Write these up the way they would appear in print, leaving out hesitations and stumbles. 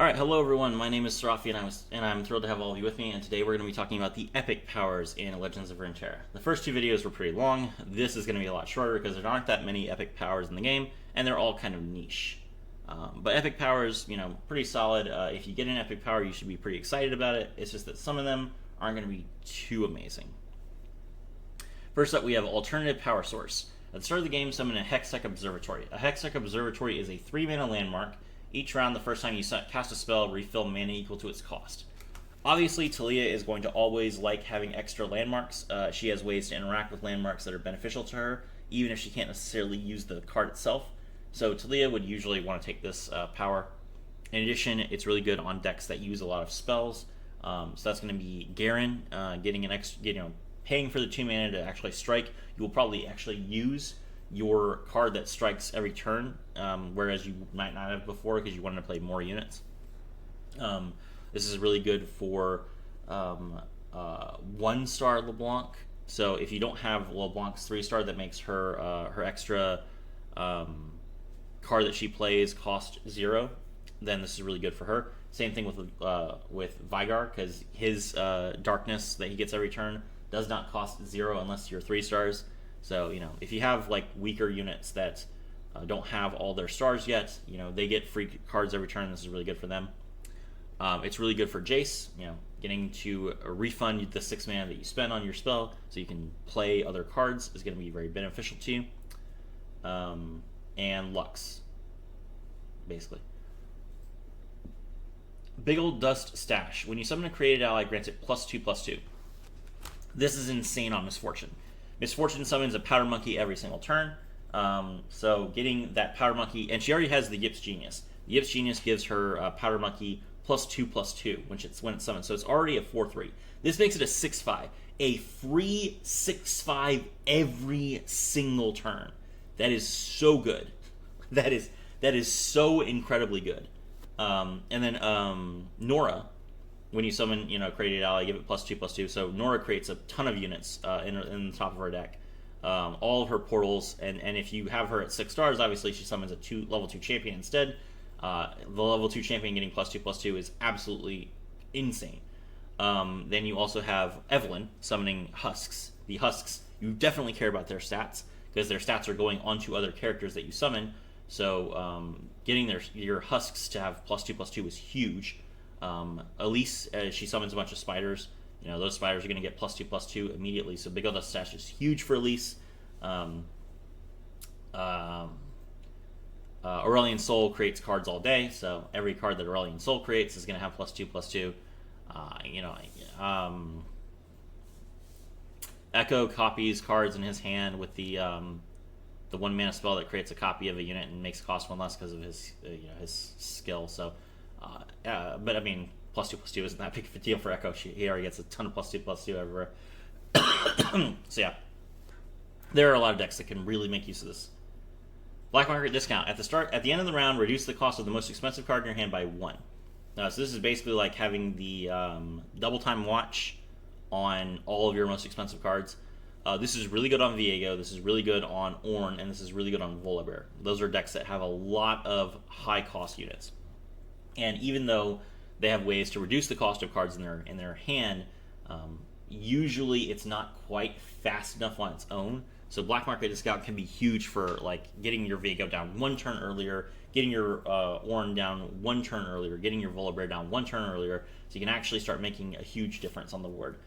Alright, hello everyone, my name is Serafi and I'm thrilled to have all of you with me, and today we're going to be talking about the epic powers in Legends of Runeterra. The first two videos were pretty long. This is going to be a lot shorter because there aren't that many epic powers in the game, and they're all kind of niche. But epic powers, pretty solid. If you get an epic power, you should be pretty excited about it. It's just that some of them aren't going to be too amazing. First up, we have Alternative Power Source. At the start of the game, summon a Hextech Observatory. A Hextech Observatory is a 3-mana landmark. Each round, the first time you cast a spell, refill mana equal to its cost. Obviously, Talia is going to always like having extra landmarks. She has ways to interact with landmarks that are beneficial to her, even if she can't necessarily use the card itself. So Talia would usually want to take this power. In addition, it's really good on decks that use a lot of spells. So that's going to be Garen, getting an extra, paying for the 2 mana to actually strike. You will probably actually use your card that strikes every turn, whereas you might not have before because you wanted to play more units. This is really good for 1-star LeBlanc. So if you don't have LeBlanc's 3-star that makes her her extra card that she plays cost 0, then this is really good for her. Same thing with Vygar, because his darkness that he gets every turn does not cost 0 unless you're 3 stars. So, if you have like weaker units that don't have all their stars yet, they get free cards every turn. This is really good for them. It's really good for Jace, getting to refund the 6 mana that you spend on your spell so you can play other cards is going to be very beneficial to you. And Lux, basically. Big Ol' Dust Stash. When you summon a created ally, grants it +2/+2. This is insane on Misfortune. Misfortune summons a Powder Monkey every single turn. So getting that Powder Monkey, and she already has the Yips Genius. The Yips Genius gives her Powder Monkey +2/+2 when it's summoned. So it's already a 4/3. This makes it a 6/5. A free 6/5 every single turn. That is so good. That is so incredibly good. And then Nora, when you summon, created ally, give it +2/+2. So Nora creates a ton of units in the top of her deck. All of her portals, and if you have her at 6 stars, obviously she summons a level 2 champion instead. The level 2 champion getting +2/+2 is absolutely insane. Then you also have Evelyn summoning Husks. The Husks, you definitely care about their stats, because their stats are going onto other characters that you summon. So getting your Husks to have +2/+2 is huge. Elise, she summons a bunch of spiders. Those spiders are going to get +2/+2 immediately. So Big Ol' Dust Stash is huge for Elise. Aurelion Soul creates cards all day, so every card that Aurelion Soul creates is going to have +2/+2. Echo copies cards in his hand with the 1 mana spell that creates a copy of a unit and makes cost 1 less because of his his skill. So. But I mean, +2/+2 isn't that big of a deal for Echo. He already gets a ton of +2/+2 everywhere. So yeah, there are a lot of decks that can really make use of this. Black Market Discount. At the end of the round, reduce the cost of the most expensive card in your hand by 1. So this is basically like having the Double Time Watch on all of your most expensive cards. This is really good on Viego, this is really good on Ornn, and this is really good on Volibear. Those are decks that have a lot of high cost units. And even though they have ways to reduce the cost of cards in their hand, usually it's not quite fast enough on its own. So Black Market Discount can be huge for like getting your Viego down 1 turn earlier, getting your Ornn down 1 turn earlier, getting your Volibear down 1 turn earlier, so you can actually start making a huge difference on the board.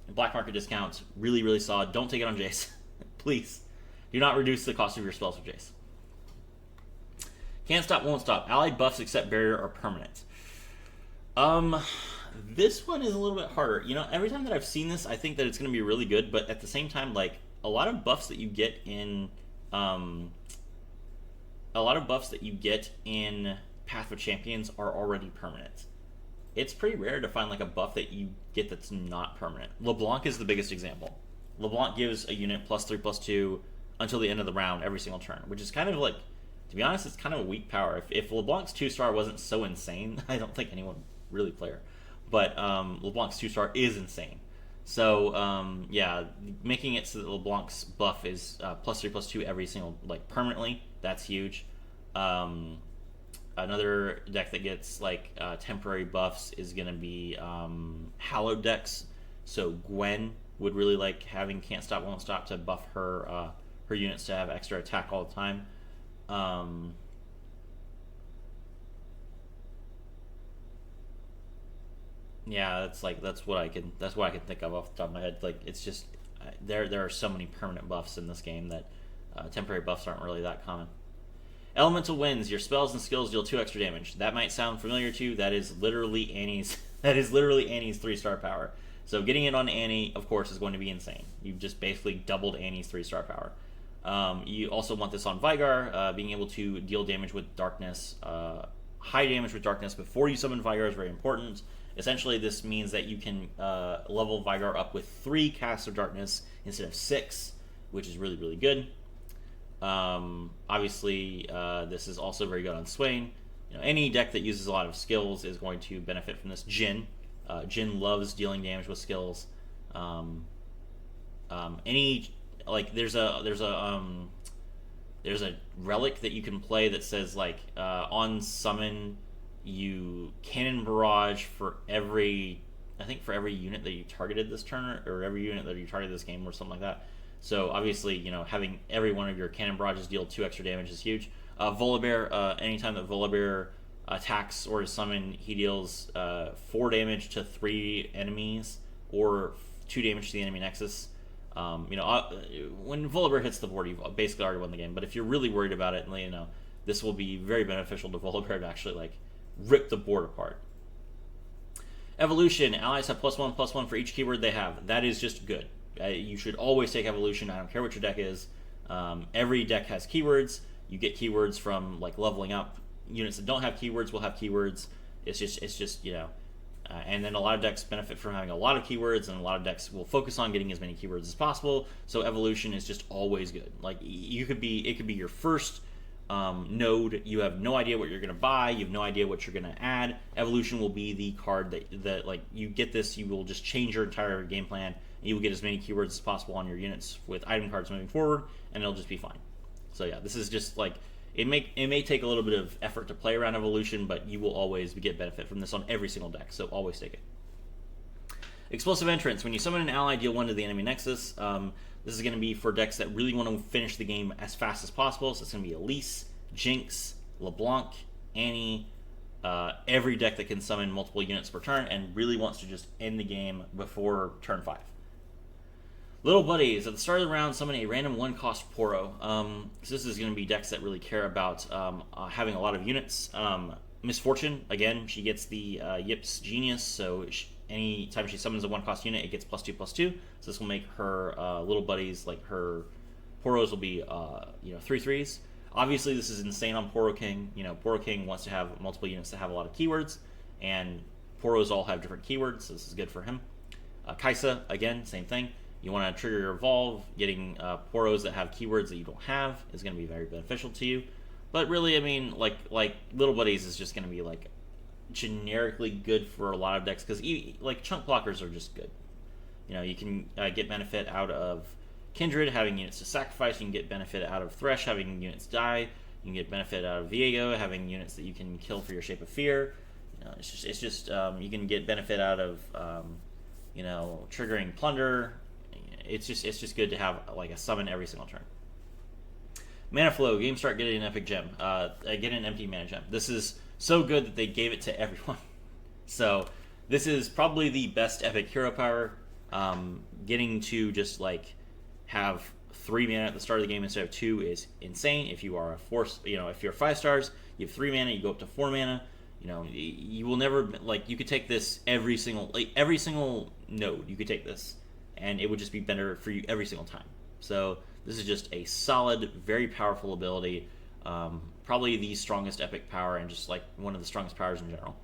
Black Market Discount, really, really solid. Don't take it on Jace. Please. Do not reduce the cost of your spells with Jace. Can't stop, won't stop. Allied buffs except barrier are permanent. This one is a little bit harder. Every time that I've seen this, I think that it's going to be really good, but at the same time, like, a lot of buffs that you get in Path of Champions are already permanent. It's pretty rare to find like a buff that you get that's not permanent. LeBlanc is the biggest example. LeBlanc gives a unit +3/+2 until the end of the round every single turn, which is kind of like, to be honest, it's kind of a weak power. If LeBlanc's 2-star wasn't so insane, I don't think anyone would really play her. But LeBlanc's 2-star is insane. So yeah, making it so that LeBlanc's buff is +3/+2 every single, like, permanently, that's huge. Another deck that gets like temporary buffs is going to be hallowed decks. So Gwen would really like having can't stop, won't stop to buff her units to have extra attack all the time. Yeah, that's what I can think of off the top of my head. Like it's just there are so many permanent buffs in this game that temporary buffs aren't really that common. Elemental Winds. Your spells and skills deal 2 extra damage. That might sound familiar to you. That is literally Annie's. That is literally Annie's 3-star power. So getting it on Annie, of course, is going to be insane. You've just basically doubled Annie's 3-star power. You also want this on Vigar. Being able to deal damage with darkness, high damage with darkness before you summon Vigar is very important. Essentially, this means that you can level Vigar up with 3 casts of darkness instead of 6, which is really, really good. Obviously, this is also very good on Swain. Any deck that uses a lot of skills is going to benefit from this. Jhin. Jhin loves dealing damage with skills. There's a relic that you can play that says like on summon you cannon barrage for every unit that you targeted this turn or every unit that you targeted this game or something like that. So obviously, having every one of your cannon barrages deal 2 extra damage is huge. Volibear, anytime that Volibear attacks or is summoned, he deals 4 damage to 3 enemies or 2 damage to the enemy nexus. When Volibear hits the board, you've basically already won the game. But if you're really worried about it, this will be very beneficial to Volibear to actually like rip the board apart. Evolution. Allies have +1/+1 for each keyword they have. That is just good. You should always take Evolution. I don't care what your deck is. Every deck has keywords. You get keywords from like leveling up. Units that don't have keywords will have keywords. It's just and then a lot of decks benefit from having a lot of keywords, and a lot of decks will focus on getting as many keywords as possible. So Evolution is just always good. Like it could be your first node. You have no idea what you're going to buy. You have no idea what you're going to add. Evolution will be the card that like you get this, you will just change your entire game plan. And you will get as many keywords as possible on your units with item cards moving forward, and it'll just be fine. So yeah, this is just like it may take a little bit of effort to play around Evolution, but you will always get benefit from this on every single deck. So always take it. Explosive Entrance. When you summon an ally, deal 1 to the enemy nexus. This is going to be for decks that really want to finish the game as fast as possible. So it's going to be Elise, Jinx, LeBlanc, Annie, every deck that can summon multiple units per turn and really wants to just end the game before turn 5. Little Buddies. At the start of the round, summon a random 1-cost Poro. So this is going to be decks that really care about having a lot of units. Misfortune, again, she gets the Yips Genius, so anytime she summons a 1-cost unit, it gets +2/+2. So this will make her Little Buddies, like her Poros will be 3/3s. Obviously, this is insane on Poro King. Poro King wants to have multiple units that have a lot of keywords, and Poros all have different keywords, so this is good for him. Kaisa, again, same thing. You want to trigger your Evolve. Getting Poros that have keywords that you don't have is going to be very beneficial to you. But really, I mean, like Little Buddies is just going to be like generically good for a lot of decks because like chunk blockers are just good. You can get benefit out of Kindred having units to sacrifice. You can get benefit out of Thresh having units die. You can get benefit out of Viego having units that you can kill for your Shape of Fear. It's just you can get benefit out of triggering Plunder. It's just good to have like a summon every single turn. Mana Flow. Game start, get an epic gem. Get an empty mana gem. This is so good that they gave it to everyone. So this is probably the best epic hero power. Getting to just like have 3 mana at the start of the game instead of 2 is insane. If you are a force, if you're 5 stars, you have 3 mana, you go up to 4 mana. You will never you could take this every single node. You could take this, and it would just be better for you every single time. So this is just a solid, very powerful ability. Probably the strongest epic power, and just like one of the strongest powers in general.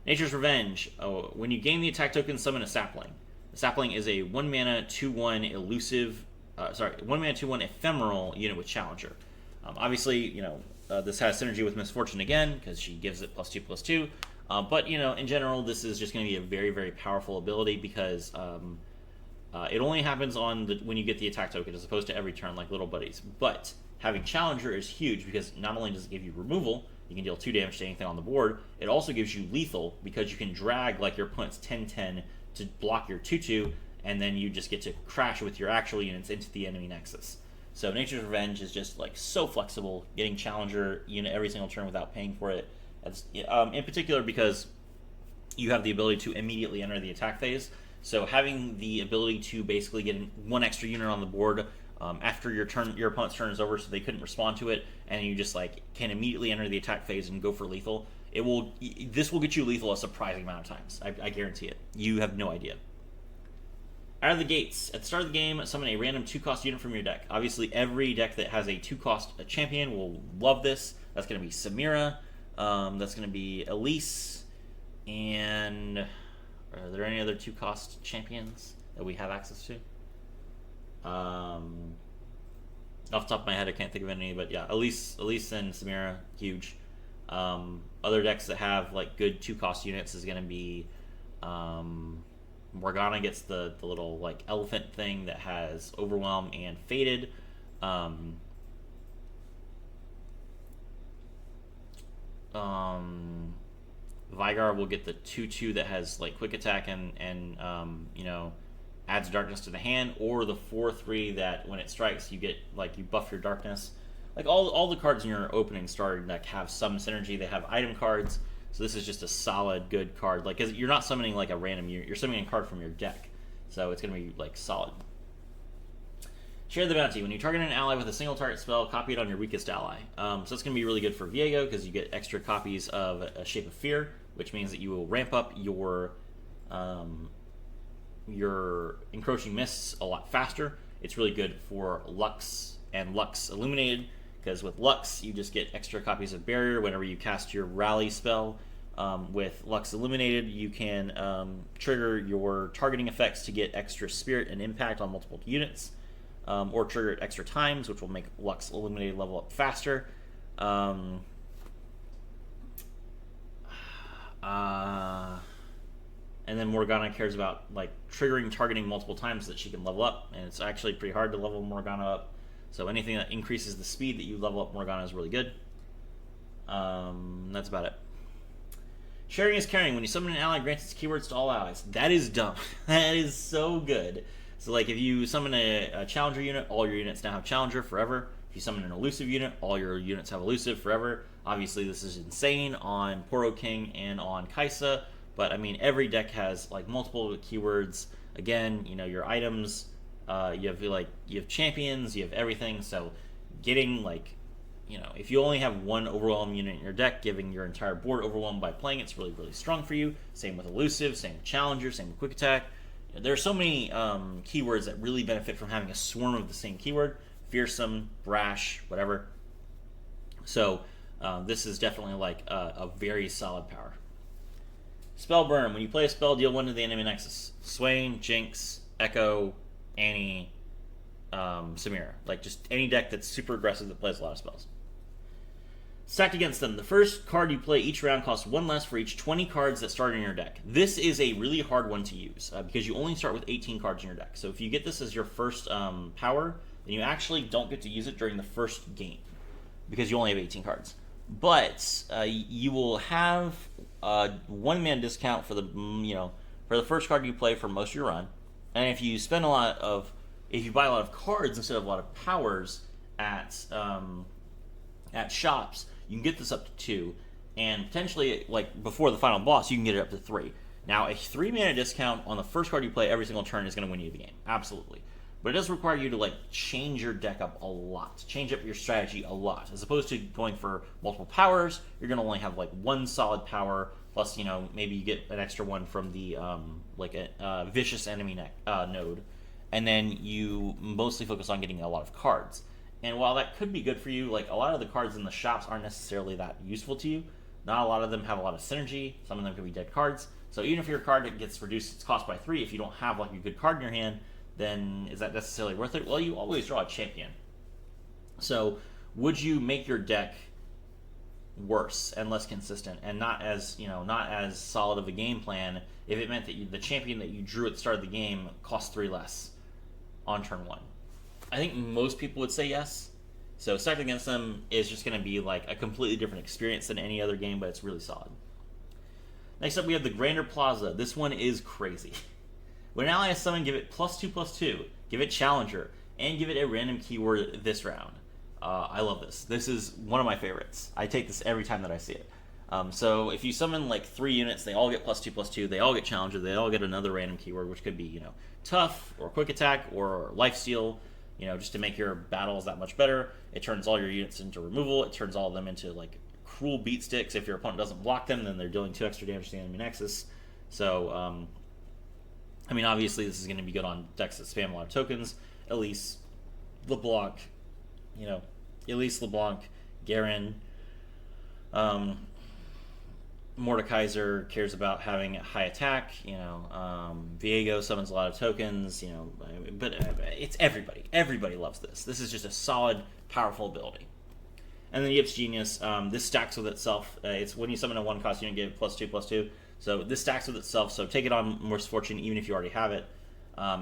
Nature's Revenge. When you gain the attack token, summon a sapling. The sapling is a 1 mana 2/1 elusive. 1 mana 2/1 ephemeral unit with Challenger. Obviously, this has synergy with Misfortune again because she gives it +2/+2. But in general, this is just going to be a very, very powerful ability because it only happens on when you get the attack token as opposed to every turn like Little Buddies. But having Challenger is huge because not only does it give you removal, You can deal 2 damage to anything on the board. It also gives you lethal because you can drag like your opponent's 10/10 to block your 2/2, and then you just get to crash with your actual units into the enemy nexus. So Nature's Revenge is just like so flexible, getting Challenger unit every single turn without paying for it. That's, in particular because you have the ability to immediately enter the attack phase. So having the ability to basically get 1 extra unit on the board after your opponent's turn is over, so they couldn't respond to it, and you just like can immediately enter the attack phase and go for lethal. This will get you lethal a surprising amount of times. I guarantee it. You have no idea. Out of the gates, at the start of the game, summon a random 2-cost unit from your deck. Obviously, every deck that has a 2-cost champion will love this. That's going to be Samira. That's going to be Elise. And are there any other 2-cost champions that we have access to? Off the top of my head, I can't think of any. But yeah, Elise and Samira, huge. Other decks that have like good 2-cost units is going to be... Morgana gets the little like elephant thing that has Overwhelm and Faded. Vigar will get the 2/2 that has like Quick Attack and adds Darkness to the hand, or the 4/3 that when it strikes you get like you buff your Darkness. Like all the cards in your opening starter deck have some synergy. They have item cards. So this is just a solid, good card. Like, 'cause you're not summoning like a random unit. You're summoning a card from your deck. So it's going to be like solid. Share the Bounty. When you target an ally with a single target spell, copy it on your weakest ally. So it's going to be really good for Viego because you get extra copies of a Shape of Fear, which means that you will ramp up your encroaching mists a lot faster. It's really good for Lux and Lux Illuminated, because with Lux, you just get extra copies of Barrier whenever you cast your Rally spell. With Lux Illuminated, you can trigger your targeting effects to get extra Spirit and Impact on multiple units, or trigger it extra times, which will make Lux Illuminated level up faster. And then Morgana cares about like triggering targeting multiple times so that she can level up, and it's actually pretty hard to level Morgana up. So anything that increases the speed that you level up Morgana is really good. That's about it. Sharing is caring. When you summon an ally, grants its keywords to all allies. That is dumb. That is so good. So like if you summon a Challenger unit, all your units now have Challenger forever. If you summon an Elusive unit, all your units have Elusive forever. Obviously this is insane on Poro King and on Kaisa, but I mean every deck has like multiple keywords. Again, your items, you have champions, you have everything. So getting like, if you only have one Overwhelm unit in your deck, giving your entire board Overwhelmed by playing it's really, really strong for you. Same with Elusive, same with Challenger, same with Quick Attack. There are so many keywords that really benefit from having a swarm of the same keyword. Fearsome, Brash, whatever. So this is definitely like a very solid power. Spell Burn. When you play a spell, deal 1 to the enemy nexus. Swain, Jinx, Echo, Annie, Samira. Like just any deck that's super aggressive that plays a lot of spells. Stacked against them. The first card you play each round costs 1 less for each 20 cards that start in your deck. This is a really hard one to use because you only start with 18 cards in your deck. So if you get this as your first power, then you actually don't get to use it during the first game because you only have 18 cards. But you will have 1-man discount for the first card you play for most of your run. And if you spend if you buy a lot of cards instead of a lot of powers at shops, you can get this up to 2, and potentially, like before the final boss, you can get it up to 3. Now, a 3-mana discount on the first card you play every single turn is going to win you the game, absolutely. But it does require you to like change your deck up a lot, change up your strategy a lot, as opposed to going for multiple powers. You're going to only have like 1 solid power, plus maybe you get an extra one from the vicious enemy node, and then you mostly focus on getting a lot of cards. And while that could be good for you, like a lot of the cards in the shops aren't necessarily that useful to you. Not a lot of them have a lot of synergy. Some of them could be dead cards. So even if your card gets reduced its cost by 3, if you don't have like a good card in your hand, then is that necessarily worth it? Well, you always draw a champion. So would you make your deck worse and less consistent and not as solid of a game plan if it meant that the champion that you drew at the start of the game cost 3 less on turn 1? I think most people would say yes. So stacked against them is just going to be like a completely different experience than any other game, but it's really solid. Next up, we have the Grander Plaza. This one is crazy. When an ally has summoned, give it +2/+2, give it Challenger, and give it a random keyword this round. I love this. This is one of my favorites. I take this every time that I see it. So if you summon like 3 units, they all get +2/+2, they all get Challenger, they all get another random keyword, which could be, tough, or quick attack, or lifesteal, just to make your battles that much better. It turns all your units into removal, it turns all of them into like cruel beat sticks. If your opponent doesn't block them, then they're dealing 2 extra damage to the enemy nexus. So, obviously this is going to be good on decks that spam a lot of tokens. Elise, LeBlanc, Garen, Mordekaiser cares about having a high attack. Viego summons a lot of tokens. But it's everybody. Everybody loves this. This is just a solid, powerful ability. And then Yip's Genius. This stacks with itself. It's when you summon a 1-cost unit, give it +2/+2. So this stacks with itself. So take it on Misfortune, even if you already have it.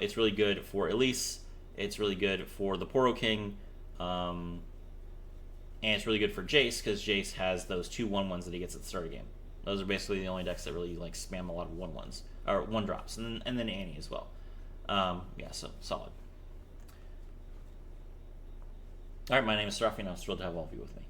It's really good for Elise. It's really good for the Poro King. And it's really good for Jace, because Jace has those 2 1/1s that he gets at the start of the game. Those are basically the only decks that really like spam a lot of 1/1s, or 1-drops, and then Annie as well. So solid. All right, my name is Serafi, and I was thrilled to have all of you with me.